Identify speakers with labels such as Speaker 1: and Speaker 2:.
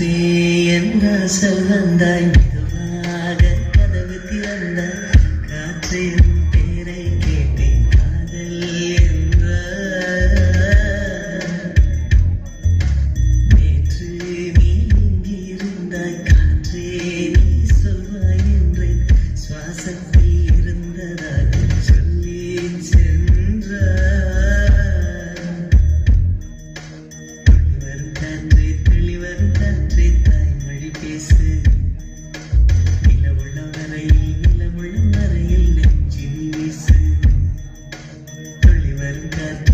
Speaker 1: காற்றே என்ற செல்வந்தாய் மெதுவாக கதவு திறந்தாய். காற்றே உன் பேரை கேட்டேன் காதல் என்ற. நேற்று நீ எங்கிருந்தாய் காற்றே நீ சொல்வாய் என்றேன். சுவாசத்தில் இருந்ததாக சொல்லி சென்றாய். தெளிவரும் காற்றே தாய்மொழி பேசு. நிலவுள்ள வரையில் நெஞ்சில் வீசு. தெளிவரும் காற்று